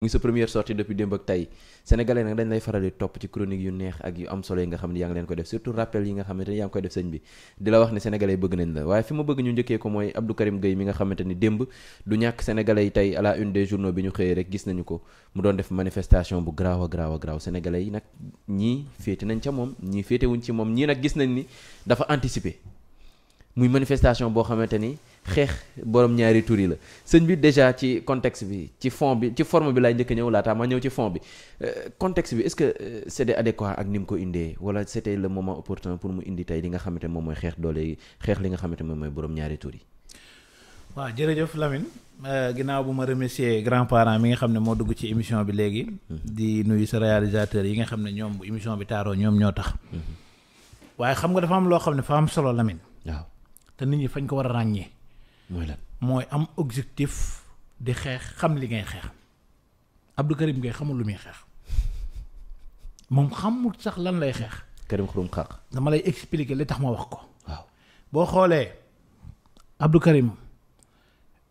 muy sa première sortie depuis démb ak tey sénégalais nag dañ lay faral di topp ci chronique yu neex ak yu am solo yi nga xam ne yaa ngi leen koy def surtout rappel yi nga xamante ni yaa ngi koy def sëñ bi di la wax ne sénégalais bëgg nañ la waaye fi ma bëgg ñu njëkkee ko mooy Abdou Karim Gueye mi nga xamante ni démb du ñàkk sénégalais yi tey à la une des journaux bi ñu xëyee rek gis nañu ko mu doon def manifestation bu graaw a graaw sénégalais yi nag ñii féete nañ ca moom ñii féetewuñ ci moom ñii nag gis nañ ni dafa anticiper muy manifestation boo xamante ni xeex borom ñaari tur yi la sëñ bi déjà ci contexte bi ci fond bi ci forme bi laay njëkk ñëw laataa ma ñëw ci fond bi contexte bi est-ce que c'était adéquat ak ni mu ko indee wala c'était le moment opportun pour mu indi tey li nga xamante moom mooy xeex doole yi xeex li nga xamante moom mooy borom ñaari tur yi. waaw jërëjëf Lamine ginnaaw bu ma remercier grand parent mi nga xam ne moo dugg ci émission bi léegi. di nuyu sa réalisateur yi nga xam ne ñoom bu émission bi taaroo ñoom ñoo tax. waaye xam nga dafa am loo xam ne dafa am solo Lamine. waaw te nit ñi fañ ko war a ràññee. mooy lan mooy am objectif di xeex xam li ngay xeex Abdou Karim Gueye xamul lu muy xeex moom xamul sax lan lay xeex. Karim Xurum Xaq. dama lay expliquer li tax ma wax ko. waaw boo xoolee Abdou Karim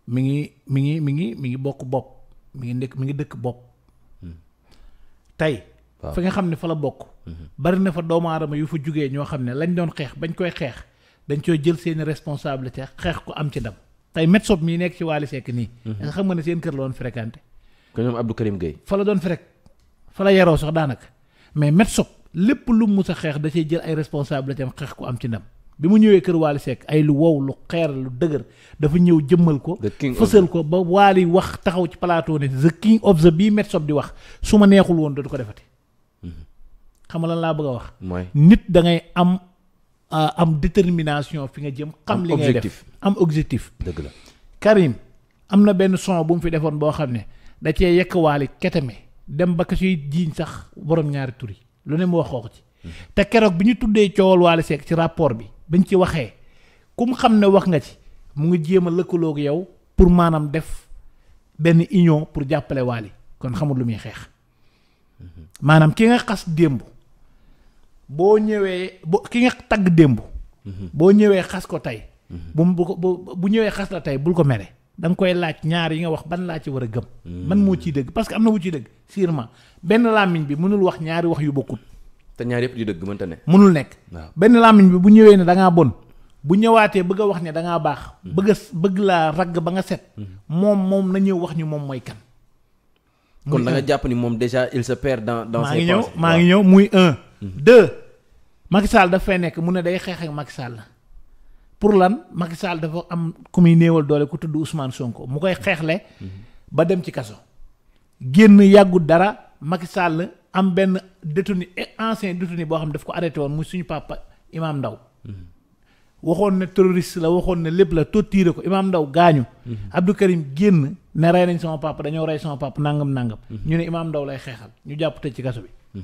mi ngi bokk bopp mi ngi dëkk bopp tey. waaw fi nga xam ne fa la bokk. bari na fa doomu aadama yu fa jugee ñoo xam ne lañ doon xeex bañ koy xeex dañ koy jël seeni responsabilité xeex ko am ci ndam. tey Metsob mii nekk ci Wally Seck nii. nga xam nga ne seen kër la doon fréquenté. ko ñoom Abdou Karim Gueye. fa la doon frek fa la yaroo sax daanaka mais Metsob lépp lu mu sa xeex da cay jël ay responsabilité am xeex ko am ci ndam bi mu ñëwee kër Wally Seck ay lu wow lu xeer lu dëgër dafa ñëw jëmmal ko. fësal ko ba Wally wax taxaw ci plateau ne the king of the bii Metsob di wax su ma neexul woon dootu ko defati. xam nga lan laa bëgg a wax. mooy nit da ngay am détermination fi nga jëm. xam li ngay def am objectif. dëgg la Karim am na benn son bu mu fi defoon boo xam ne da cee yekk Wally ketame dem ba ka ciy jiiñ sax borom ñaari tur yi lu ne mu waxoo ko ci. te keroog bi ñu tuddee coowal Wally Seck ci rapport bi bañ ci waxee ku mu xam ne wax nga ci mu ngi jéem a lëkkaloo ak yow pour maanaam def benn union pour jàppale Wally kon xamul lu muy xeex maanaam ki nga xas démb. boo ñëwee ki nga tagg démb. boo ñëwee xas ko tey. bu ñëwee xas la tey bul ko mere. da nga koy laaj ñaar yi nga wax ban laa ci war a gëm. man moo ciy dëgg parce que am na wu ciy dëgg sûrement benn làmmiñ bi mënul wax ñaari wax yu bokkut. te ñaar yëpp di dëgg mënta ne. mënul nekk. waaw benn làmmiñ bi bu ñëwee ne da ngaa bon bu ñëwaatee bëgg a wax ne da ngaa baax. bëgg laa ragg ba nga set. moom na ñëw wax ñu moom mooy kan. kon da nga jàpp ni moom déjà il se perd dans ses pensées. maa ngi ñëw muy 1. 2 Macky Sall daf fay nekk mu ne day xeex ak Macky Sall pour lan Macky Sall dafa am ku muy néewal doole ku tudd Ousmane Sonko mu koy xeexle ba dem ci kaso génn yàggut dara Macky Sall am benn détenu ancien détenu boo xam ne daf ko arrêté woon muy suñu papa Imam Ndaw waxoon ne terroriste la waxoon ne lépp la torturé ko Imam Ndaw gaañu Abdou Karim génn ne rey nañ sama papa dañoo rey sama papa nangam ñu ne Imam Ndaw lay xeexal ñu jàpp tëj ci kaso bi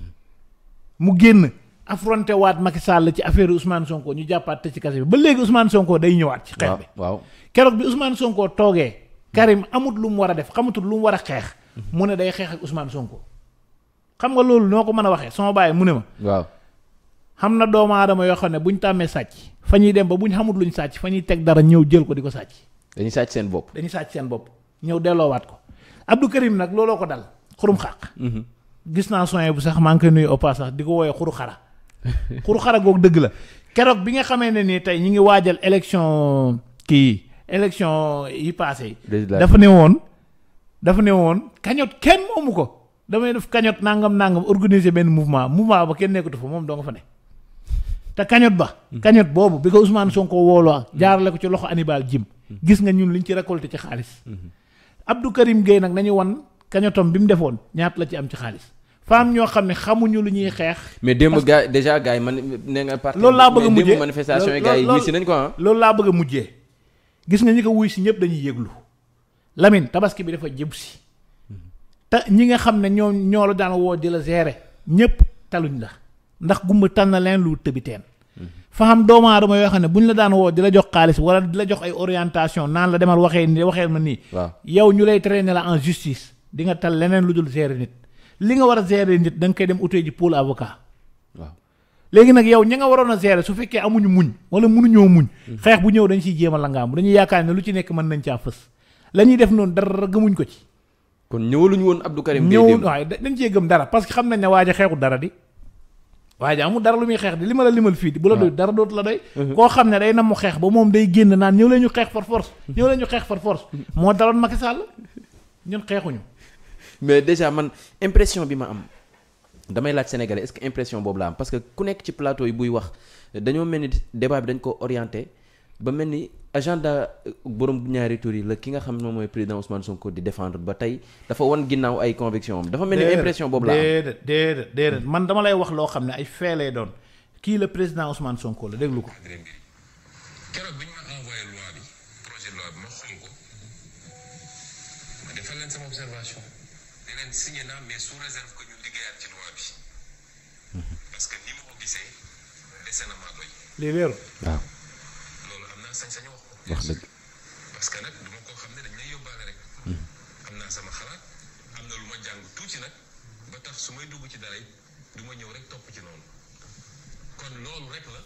mu génn affronté waat Macky Sall ci affaire Ousmane Sonko ñu jàppaat te ci kase bi ba léegi Ousmane Sonko day ñëwaat ci xeex bi. waaw keroog bi Ousmane Sonko toogee. Karim amut lu mu war a def xamatul lu mu war a xeex. mu ne day xeex ak Ousmane Sonko. xam nga loolu noo ko mën a waxee sama baay mu ne ma. waaw xam na doomu aadama yoo xam ne bu ñu tàmmee sàcc fa ñuy dem ba bu ñu xamut luñ sàcc fa ñuy teg dara ñëw jël ko di ko sàcc. dañuy sàcc seen bopp. ñëw delloowaat ko Abdou Karim nag looloo ko dal xurum xàq. gis naa soin bu sax maa ngi koy nuyu au passage di ko woowee xuru xara googu dëgg la keroog bi nga xamee ne nii tey ñi ngi waajal élection yi passé yi dafa ne woon cagnotte kenn moomu ko damay def cagnotte nangam organiser benn mouvement ba kenn nekkatu fa moom doo nga fa ne te cagnotte boobu bi ko Ousmane Sonko wooloo jaarale ko ci loxo Hannibal Djim gis nga ñun liñ ci récolté ci xaalis Abdou Karim Gueye nag nañu wan cagnotte bi mu defoon ñaata la ci am ci xaalis femme ñoo xam ne xamuñu lu ñuy xeex. mais démb gars déjà gars yi man nee nga parti. loolu laa bëgg a mujjee démb manifestation yi gars yi wuy si nañ ko ah. loolu laa bëgg a mujjee gis nga ñi ko wuy si ñëpp dañuy yëglu Lamine tabaski bi dafa jëm si te ñi nga xam ne ñoo la daan woo di la gérer ñëpp taluñ la ndax gumba tànn leen lu tëbiteen fa xam doomu aadama yoo xam ne buñ la daan woo di la jox xaalis wala di la jox ay orientation naan la demal waxee ma nii. waaw yow ñu lay traîner la en justice di nga tal leneen lu dul gérer nit. li nga war a gérer nit da nga koy dem utee ji pôle avocat. waaw léegi nag yow ñi nga waroon a gérer su fekkee amuñu muñ wala mënuñoo muñ. xeex bu ñëw dañ ciy jéem a langaamu dañuy yaakaar ne lu ci nekk mën nañ caa fës la ñuy def noonu dara gëmuñ ko ci. kon ñëwaluñu woon Abdou Karim Gueye ñëwul waaye dañ cee gëm dara parce que xam nañ ne waa ji xeexul dara di waa ji amul dara lu muy xeex di li ma la limal fii di bu la doy dara dootu la doy koo xam ne day na mu xeex ba moom day génn naan ñëw leen ñu xeex par force ñëw leen ñu xeex par force moo daloon Macky Sall ñun xeexuñu. mais déjà man impression bi ma am damay laaj sénégalais est-ce que impression boobu la am parce que ku nekk ci plateau yi buy wax dañoo mel ni débat bi dañ ko orienté ba mel ni agenda borom ñaari tur yi la ki nga xam ne mooy président Ousmane Sonko di défendre ba tey dafa wan ginnaaw ay conviction am dafa mel ni impression boobu la am. déedéet man dama lay wax loo xam ne ay fee lay doon kii la président Ousmane Sonko la déglu ko. keroog bi ñu ma envoyé loi bi projet de loi bi ma xool ko ma defal leen sama observation ne leen signé naa mais sous réserve que ñu liggéeyaat ci loi bi parce que ni ma ko gisee dese na maa doy. lii leeru waaw. loolu am naa sañ-sañu wax ko. wax dëgg. parce que nag du ma koo xam ne dañ lay yóbbaale rek. am naa sama xalaat am na lu ma jàng tuuti nag ba tax su may dugg ci dara it du ma ñëw rek topp ci noonu kon loolu rek la.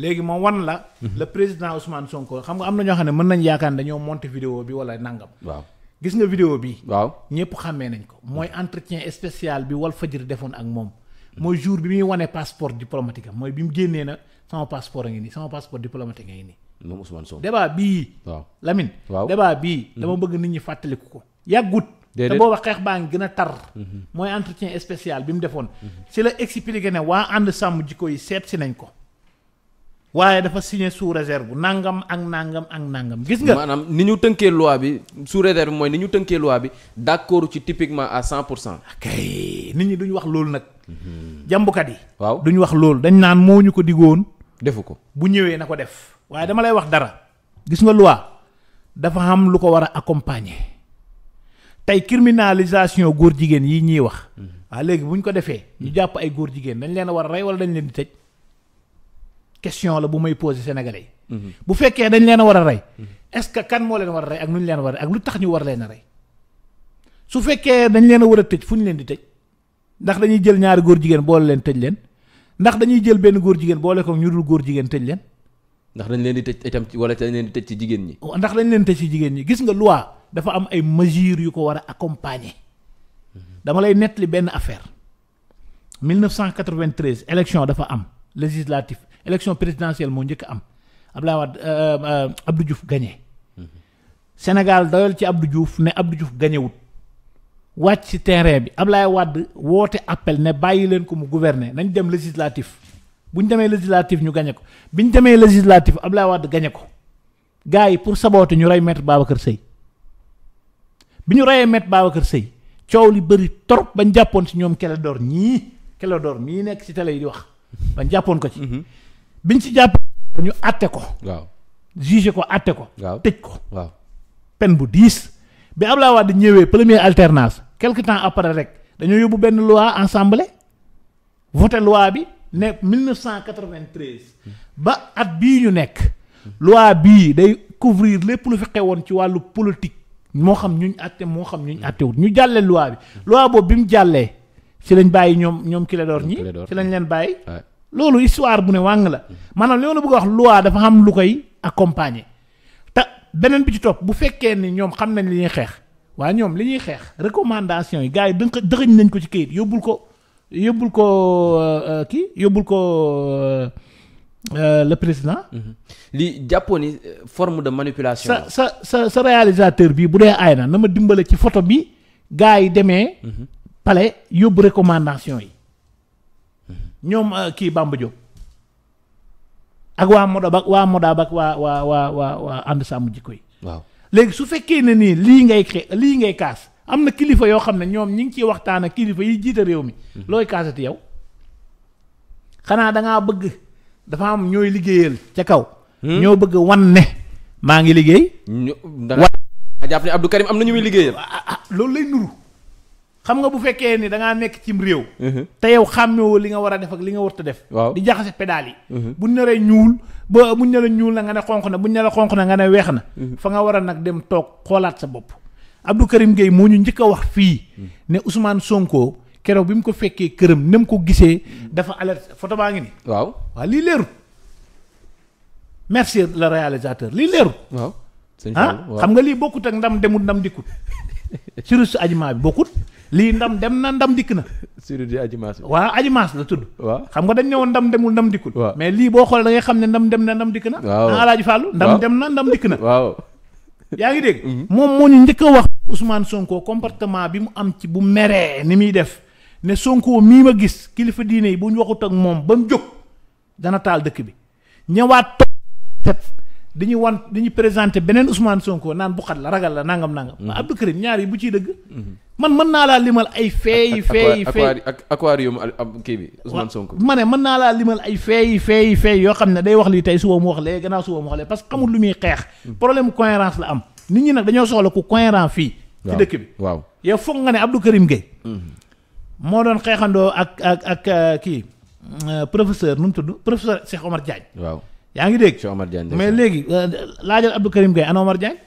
léegi ma wan la. le président Ousmane Sonko xam nga am na ñoo xam ne mën nañ yaakaar ne dañoo monter vidéo bi wala nangam. waaw gis nga vidéo bi. waaw ñëpp xàmmee nañ ko. mooy entretien spécial bi Walfadjri defoon ak moom. mooy jour bi muy wane passeport diplomatique am mooy bi mu génnee na sama passeport a ngi nii sama passeport diplomatique a ngi nii. moom Ousmane Sonko. débat bii. waaw Lamine. waaw débat bii. dama bëgg nit ñi fàttaliku ko. yàggut. te booba xeex baa ngi gën a tar. mooy entretien spécial bi mu defoon. ci la expliqué ne waa ànd sàmm jikko yi seet si nañ ko. waaye dafa signé sous réserve nangam ak nangam ak nangam gis nga. maanaam ni ñu tënkee loi bi sous réserve mooy ni ñu tënkee loi bi d'accord ci typiquement à 100%. kay nit ñi duñ wax loolu nag. jàmbukat yi. waaw duñ wax loolu dañ naan moo ñu ko diggoon. defu ko bu ñëwee na ko def. waaye dama lay wax dara. gis nga loi dafa am lu ko war a accompagner tey criminalisation góor jigéen yi ñuy wax. waaw léegi bu ñu ko defee. ñu jàpp ay góor jigéen dañ leen a war a rey wala dañ leen di tëj. question la bu may poser sénégalais yi. bu fekkee dañ leen a war a rey. est-ce que kan moo leen war a rey ak nu ñu leen war a rey ak lu tax ñu war leen a rey su fekkee dañ leen a war a tëj fu ñu leen di tëj ndax dañuy jël ñaari góor jigéen boole leen tëj leen ndax dañuy jël benn góor jigéen boole ko ñu dul góor jigéen tëj leen. ndax dañ leen di tëj itam wala dañ leen di tëj ci jigéen ñi. ndax dañ leen tëj ci jigéen ñi gis nga loi dafa am ay mesures yu ko war a accompagner. dama lay nettali benn affaire 1993 élection dafa am législative. élection présidentielle moo njëkk am Abdoulaye Wade Abdou Diouf gagné Sénégal doyal ci Abdou Diouf ne Abdou Diouf gagné wut wàcc ci terrain bi Abdoulaye Wade woote appel ne bàyyi leen ko mu gouverner nañ dem législatif bu ñu demee législatif ñu gagné ko bi ñu demee législatif Abdoulaye Wade gagné ko gars yi pour saboter ñu rey maître Babacar Seye bi ñu reyee maître Babacar Seye coow li bëri trop bañ jàppoon ci ñoom Clédor mii nekk ci télé yi di wax bañ jàppoon ko ci. biñ ci jàpp ñu àtte ko. waaw jugé ko àtte ko. waaw tëj ko. waaw peine bu 10. bi Abdoulaye Wade ñëwee première alternance quelque temps après rek dañoo yóbbu benn loi assemblée voté loi bi ne 1993. ba at bii ñu nekk. loi bii day couvrir lépp lu fi xewoon ci wàllu politique moo xam ñuñ àtte moo xam ñuñ àttewut ñu jàllee loi bi. loi boobu bi mu jàllee ci lañ bàyyi ñoom Clédor ñi ci lañ leen bàyyi. loolu histoire bu ne wàng la maanaam li ma la bëgg a wax loi dafa am lu koy accompagner te beneen bi ci topp bu fekkee ni ñoom xam nañ li ñuy xeex waaye ñoom li ñuy xeex recommandation yi gars yi dëxëñ nañ ko ci kayit yóbbul ko le président. li jàppoo ni forme de manipulation. sa réalisateur bi bu dee aay na ma dimbale ci photo bi gars yi demee. palais yóbbu recommandation yi. ñoom kii Bamba Diop ak waa Modab ak waa ànd sàmm jikko yi. waaw léegi su fekkee ne nii lii ngay kaas am na kilifa yoo xam ne ñoom ñi ngi ciy waxtaan ak kilifa yi jiite réew mi. looy kaasati yow xanaa dangaa bëgg dafa am ñooy liggéeyal ca kaw. ñoo bëgg wan ne maa ngi liggéey. da nga jàpp ne Abdou Karim am na ñu muy liggéeyal. loolu lay nuru. xam nga bu fekkee ni da ngaa nekk cim réew. te yow xàmmewoo li nga war a def ak li nga warut a def. waaw di jaxase pédale yi. buñ ne la ñuul ba buñ ne la ñuul na nga ne xonq na buñ ne la xonq na nga ne weex na. fa nga war a nag dem toog xoolaat sa bopp. Abdou Karim Gueye moo ñu njëkk a wax fii. ne Ousmane Sonko keroog bi mu ko fekkee këram nem ko gisee dafa alerte photo baa ngi ni waaw lii leerut. merci le réalisateur lii leerut. waaw xam nga lii bokkut ak ndam demut ndam dikkut. chirurgie Adji Mass bi bokkut lii ndam dem na ndam dikk na. chirurgie Adji Mass. waaw Adji Mass la tudd. waaw xam nga dañ ne woon ndam demul ndam dikkul. waaw mais lii boo xoolee da ngay xam ne ndam dem na ndam dikk na. waaw Alaaji Fàllu ndam dem na ndam dikk na. waaw. yaa ngi dégg. moom moo ñu njëkk a wax Ousmane Sonko comportement bi mu am ci bu meree ni muy def ne Sonko mii ma gis kilifa diine yi bu ñu waxut ak moom ba mu jóg dana taal dëkk bi ñëwaat toog dañuy présenté beneen Ousmane Sonko naan bu xat la ragal la nangam. ma Abdou Karim ñaar yi bu ciy dëgg. man mën naa laa limal ay feey ak aquarium kii bi Ousmane Sonko. ma ne mën naa laa limal ay feey yoo xam ne day wax lii tey suba mu wax lee gannaaw suba mu wax lee parce que xamul lu muy xeex. problème cohérence la am. nit ñi nag dañoo soxla ku cohérent fii. ci dëkk bi waaw. yow foog nga ne Abdou Karim Gueye. moo doon xeexandoo ak kii professeur nu mu tudd professeur Cheikh Omar Diagne. waaw yaa ngi dégg. Cheikh Omar Diagne mais léegi laajal Abdou Karim Gueye ana Omar Diagne.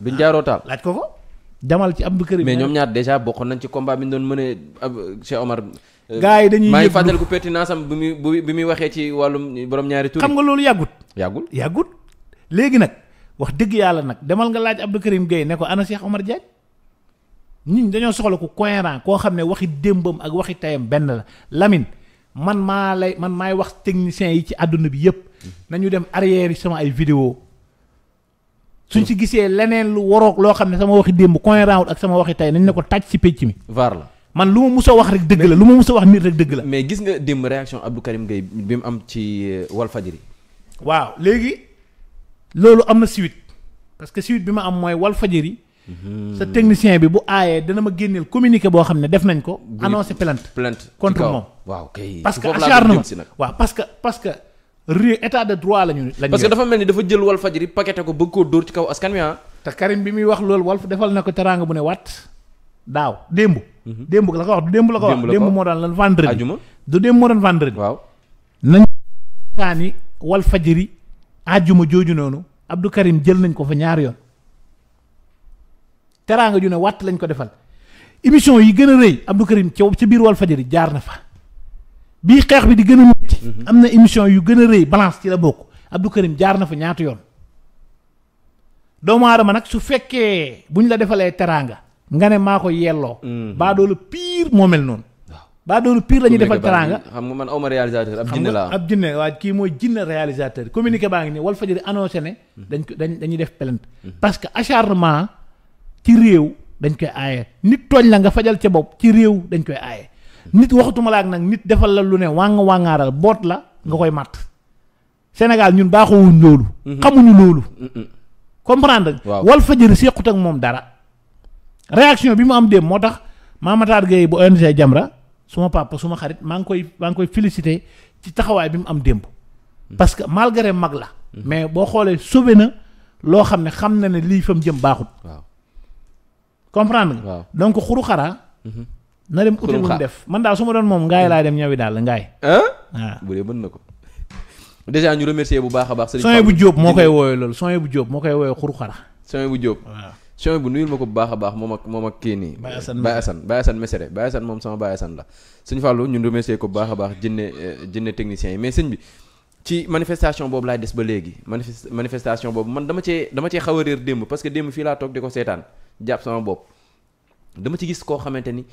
biñ jaaroo taal. laaj ko demal ci Abdou Karim. mais ñoom ñaar déjà bokkoon nañ ci combat bi ñu doon mënee Cheikh Omar. gars yi dañuy maa ngi fàttaliku pertinence am bi muy waxee ci wàllum borom ñaari tur. xam nga loolu yàggul léegi nag wax dëgg yàlla nag demal nga laaj Abdou Karim Gueye ne ko ana Cheikh Omar Diagne. ñun dañoo soxla ku cohérent koo xam ne waxi démbam ak waxi tayam benn la Lamine man maay wax techniciens yi ci àdduna bi yëpp nañu dem arrière yi sama ay vidéo suñ ci gisee leneen lu waroog loo xam ne sama waxi démb cohérent wut ak sama waxi tay nañ ne ko tàcc ci pénc mi. VAR la man lu ma mus a wax rek dëgg la lu ma mus a wax nit rek dëgg la. mais gis nga démb réaction Abdou Karim Gueye bi mu am ci Walfadjri. waaw léegi loolu am na suite parce que suite bi ma am mooy Walfadjri sa technicien bi bu aayee dana ma génneel communiqué boo xam ne def nañ ko. annoncé plainte contre moom. waaw kay parce que acharnement waaw parce que réew état de droit lañu. parce que dafa mel ni dafa jël Walfadjri paqueté ko bëgg koo dóor ci kaw askan wi te Karim bi muy wax loolu Walf defal na ko teraanga bu ne wat daaw démb. démb la ko wax du démb la ko wax démb moo daan lan vendredi. ajuma du démb moo doon vendredi. waaw nañ taani Walfadjri ajuma jooju noonu Abdou Karim jël nañ ko fa ñaari yoon. teraanga ju ne wàtt lañ ko defal émission yi gën a rëy Abdou Karim ca biir Walfadjri jaar na fa bii xeex bi di gën a métti am na émission yu gën a rëy balance ci la bokk Abdou Karim jaar na fa ñaata yoon doomu aadama nag su fekkee bu ñu la defalee teraanga nga ne maa ko yelloo baadoolu pire moo mel noonu baadoolu pire la ñuy defal teraanga xam nga man awma réalisateur ab jinne laa ab jinne waa kii mooy jinne réalisateur communiqué baa ngi nii Walfadjri annoncé ne dañuy def plainte parce que acharnement ci réew dañ koy aaye nit tooñ la nga fajal ca bopp ci réew dañ koy aaye nit waxatuma la ak nag nit defal la lu ne wàngaaral boot la nga koy matt Sénégal ñun baaxoowuñ loolu xamuñu loolu comprendre Walfadjri sequt ak moom dara réaction bi mu am démb moo tax Mamataar Gueye bu ONG Jamra suma papa suma xarit maa ngi koy félicité ci taxawaay bi mu am démb parce que malgré mag la mais boo xoolee sauvé na loo xam ne xam na ne lii fa mu jëm baaxut comprendre nga donc xuru xaraa na dem uti lu mu def man daal su ma doon moom ngaay laa dem ñawi daal ngaay waaw bu dee mën na ko déjà ñu remercier bu baax a baax Soye bu Jóob moo koy woowe loolu Soye bu Jóob moo koy woowe xuru xara Soye bu Jóob waaw Soye bu nuyul ma ko bu baax a baax moom ak kii nii Baye Assane Mesere Baye Assane moom sama Baye Assane la sëñ Fallou ñun remercier ko bu baax a baax jënne techniciens yi mais sëñ bi ci manifestation boobu laay des ba léegi manifestation boobu man dama cee xaw a réer démb parce que démb fii laa toog di ko seetaan jàpp sama bopp dama ci gis koo xamante ni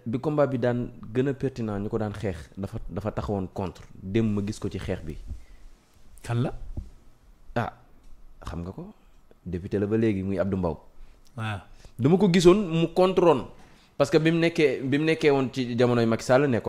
bi combat bi daan gën a pertinent ñu ko daan xeex dafa taxawoon contre démb ma gis ko ci xeex bi kan la xam nga ko député la ba léegi muy Abdou Mbow waaw dama ko gisoon mu contrôle parce que bi mu nekkee woon ci jamonoy Macky Sall nekkoon